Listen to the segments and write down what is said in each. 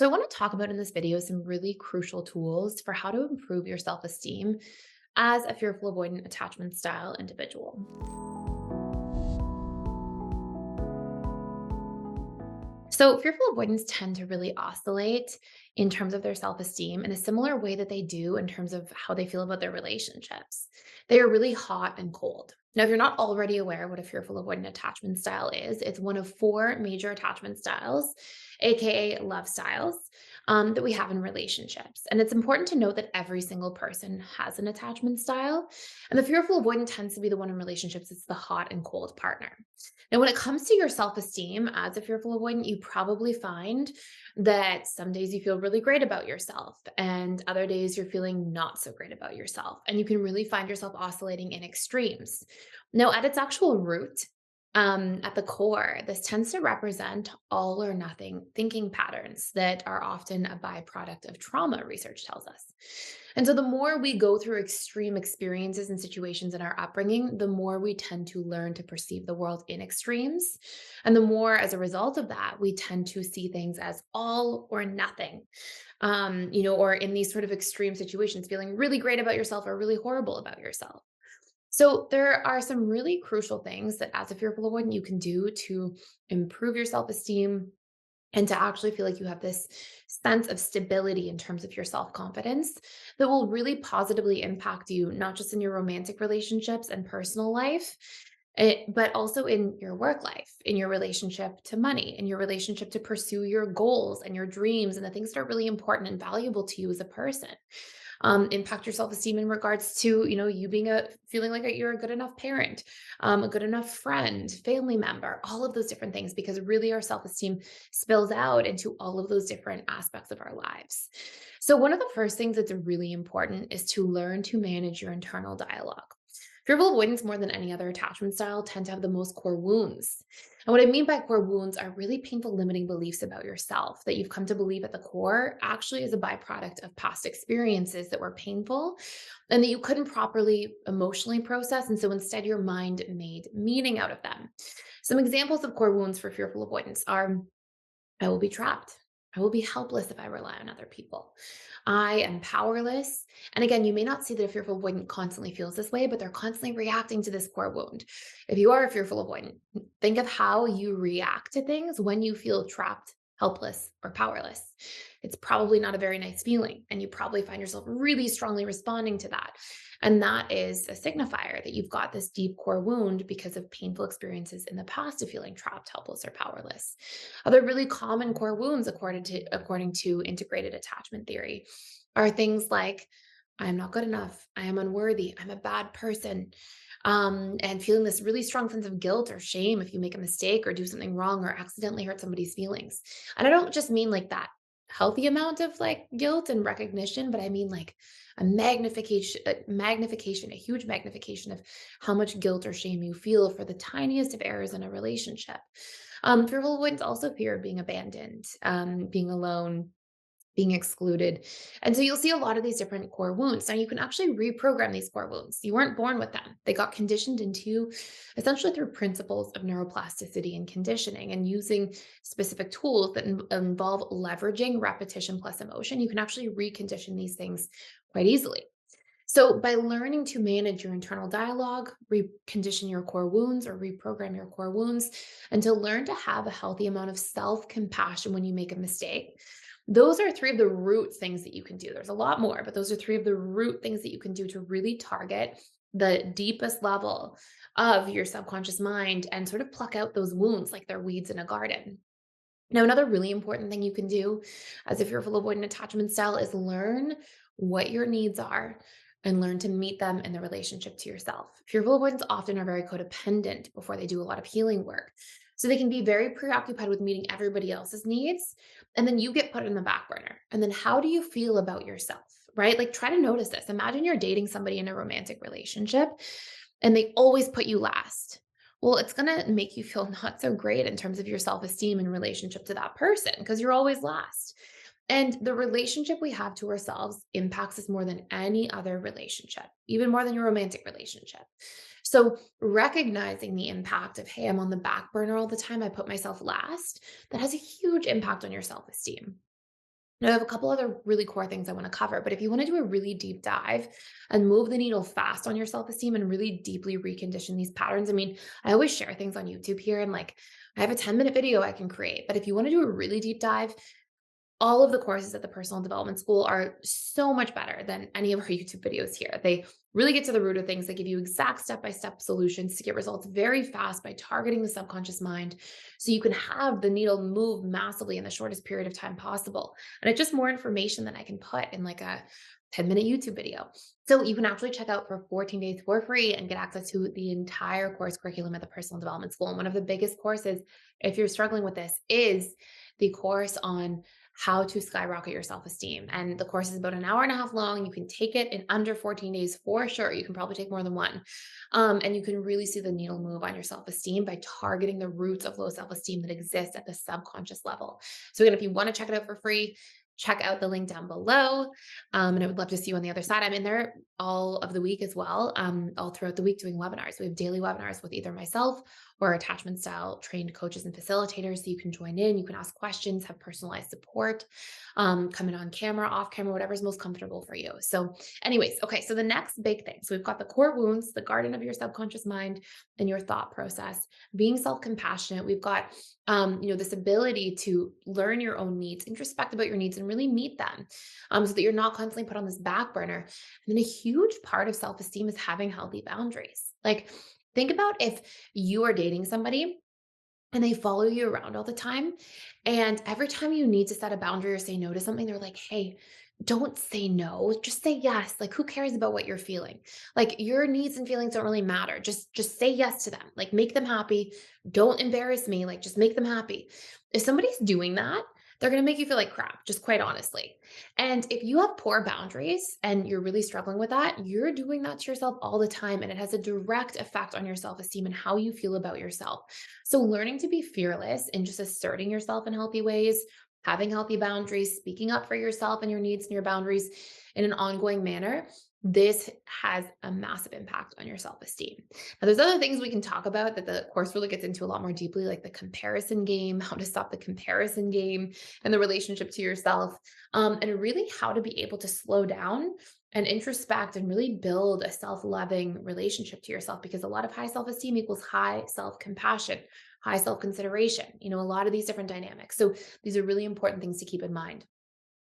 So, I want to talk about in this video some really crucial tools for how to improve your self esteem as a fearful avoidant attachment style individual. So, fearful avoidants tend to really oscillate in terms of their self esteem in a similar way that they do in terms of how they feel about their relationships. They are really hot and cold. Now, if you're not already aware what a fearful avoidant attachment style is, it's one of four major attachment styles, AKA love styles, that we have in relationships. And it's important to note that every single person has an attachment style. And the fearful avoidant tends to be the one in relationships, it's the hot and cold partner. Now, when it comes to your self esteem as a fearful avoidant, you probably find that some days you feel really great about yourself, and other days you're feeling not so great about yourself. And you can really find yourself oscillating in extremes. Now, at its actual root, at the core, this tends to represent all or nothing thinking patterns that are often a byproduct of trauma, research tells us. And so, the more we go through extreme experiences and situations in our upbringing, the more we tend to learn to perceive the world in extremes. And the more, as a result of that, we tend to see things as all or nothing, or in these sort of extreme situations, feeling really great about yourself or really horrible about yourself. So there are some really crucial things that as a fearful avoidant you can do to improve your self-esteem and to actually feel like you have this sense of stability in terms of your self-confidence that will really positively impact you, not just in your romantic relationships and personal life, but also in your work life, in your relationship to money, in your relationship to pursue your goals and your dreams and the things that are really important and valuable to you as a person. Impact your self-esteem in regards to, you being feeling like you're a good enough parent, a good enough friend, family member, all of those different things, because really our self-esteem spills out into all of those different aspects of our lives. So one of the first things that's really important is to learn to manage your internal dialogue. Fearful avoidance, more than any other attachment style, tend to have the most core wounds. And what I mean by core wounds are really painful limiting beliefs about yourself that you've come to believe at the core actually is a byproduct of past experiences that were painful and that you couldn't properly emotionally process. And so instead, your mind made meaning out of them. Some examples of core wounds for fearful avoidance are: I will be trapped. I will be helpless if I rely on other people. I am powerless. And again, you may not see that a fearful avoidant constantly feels this way, but they're constantly reacting to this core wound. If you are a fearful avoidant, think of how you react to things when you feel trapped, helpless, or powerless. It's probably not a very nice feeling, and you probably find yourself really strongly responding to that. And that is a signifier that you've got this deep core wound because of painful experiences in the past of feeling trapped, helpless, or powerless. Other really common core wounds, according to integrated attachment theory, are things like I am not good enough, I am unworthy, I'm a bad person, and feeling this really strong sense of guilt or shame if you make a mistake or do something wrong or accidentally hurt somebody's feelings. And I don't just mean like that healthy amount of like guilt and recognition, but I mean like a huge magnification of how much guilt or shame you feel for the tiniest of errors in a relationship. Fearful avoidance also fear of being abandoned, being alone, being excluded. And so you'll see a lot of these different core wounds. Now, you can actually reprogram these core wounds. You weren't born with them, they got conditioned into you essentially through principles of neuroplasticity and conditioning. And using specific tools that involve leveraging repetition plus emotion, you can actually recondition these things quite easily. So, by learning to manage your internal dialogue, recondition your core wounds or reprogram your core wounds, and to learn to have a healthy amount of self compassion when you make a mistake, those are three of the root things that you can do. There's a lot more, but those are three of the root things that you can do to really target the deepest level of your subconscious mind and sort of pluck out those wounds like they're weeds in a garden. Now, another really important thing you can do as a fearful avoidant attachment style is learn what your needs are and learn to meet them in the relationship to yourself. Fearful avoidants often are very codependent before they do a lot of healing work. So they can be very preoccupied with meeting everybody else's needs. And then you get put in the back burner. And then how do you feel about yourself? Right? Like try to notice this. Imagine you're dating somebody in a romantic relationship and they always put you last. Well, it's going to make you feel not so great in terms of your self esteem in relationship to that person because you're always last. And the relationship we have to ourselves impacts us more than any other relationship, even more than your romantic relationship. So, recognizing the impact of, hey, I'm on the back burner all the time, I put myself last, that has a huge impact on your self esteem. Now, I have a couple other really core things I want to cover, but if you want to do a really deep dive and move the needle fast on your self esteem and really deeply recondition these patterns, I mean, I always share things on YouTube here and like I have a 10-minute video I can create. But if you want to do a really deep dive, all of the courses at the personal development school are so much better than any of our YouTube videos here. They really get to the root of things. They give you exact step-by-step solutions to get results very fast by targeting the subconscious mind so you can have the needle move massively in the shortest period of time possible. And it's just more information than I can put in like a 10-minute YouTube video. So you can actually check out for 14 days for free and get access to the entire course curriculum at the personal development school. And one of the biggest courses, if you're struggling with this, is the course on how to skyrocket your self-esteem. And the course is about an hour and a half long. You can take it in under 14 days for sure. You can probably take more than one. And you can really see the needle move on your self-esteem by targeting the roots of low self-esteem that exist at the subconscious level. So again, if you want to check it out for free, check out the link down below. And I would love to see you on the other side. I'm in there all of the week as well, all throughout the week doing webinars. We have daily webinars with either myself or attachment style trained coaches and facilitators. So you can join in, you can ask questions, have personalized support, come in on camera, off camera, whatever's most comfortable for you. So, anyways, okay. So the next big thing. So we've got the core wounds, the garden of your subconscious mind and your thought process, being self-compassionate. We've got this ability to learn your own needs, introspect about your needs, and really meet them, so that you're not constantly put on this back burner. And then a huge part of self-esteem is having healthy boundaries. Like, think about if you are dating somebody and they follow you around all the time. And every time you need to set a boundary or say no to something, they're like, hey, don't say no, just say yes. Like, who cares about what you're feeling? Like, your needs and feelings don't really matter. Just say yes to them. Like, make them happy. Don't embarrass me. Like, just make them happy. If somebody's doing that, they're going to make you feel like crap, just quite honestly. And if you have poor boundaries and you're really struggling with that, you're doing that to yourself all the time. And it has a direct effect on your self esteem and how you feel about yourself. So, learning to be fearless and just asserting yourself in healthy ways, having healthy boundaries, speaking up for yourself and your needs and your boundaries in an ongoing manner, this has a massive impact on your self esteem. Now, there's other things we can talk about that the course really gets into a lot more deeply, like the comparison game, how to stop the comparison game and the relationship to yourself, and really how to be able to slow down and introspect and really build a self-loving relationship to yourself, because a lot of high self-esteem equals high self-compassion, high self-consideration, a lot of these different dynamics. So these are really important things to keep in mind.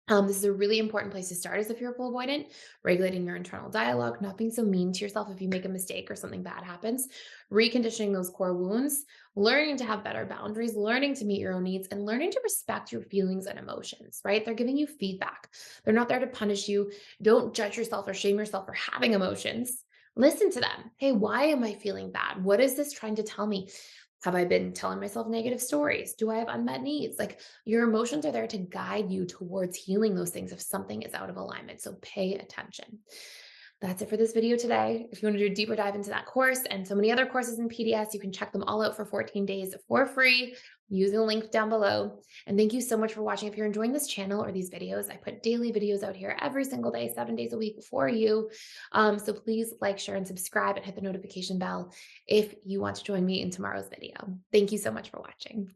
This is a really important place to start as a fearful avoidant, regulating your internal dialogue, not being so mean to yourself if you make a mistake or something bad happens, reconditioning those core wounds, learning to have better boundaries, learning to meet your own needs, and learning to respect your feelings and emotions, right? They're giving you feedback. They're not there to punish you. Don't judge yourself or shame yourself for having emotions. Listen to them. Hey, why am I feeling bad? What is this trying to tell me? Have I been telling myself negative stories? Do I have unmet needs? Like, your emotions are there to guide you towards healing those things if something is out of alignment. So pay attention. That's it for this video today. If you want to do a deeper dive into that course and so many other courses in PDS, you can check them all out for 14 days for free using the link down below. And thank you so much for watching. If you're enjoying this channel or these videos, I put daily videos out here every single day, 7 days a week for you. So please like, share, and subscribe and hit the notification bell if you want to join me in tomorrow's video. Thank you so much for watching.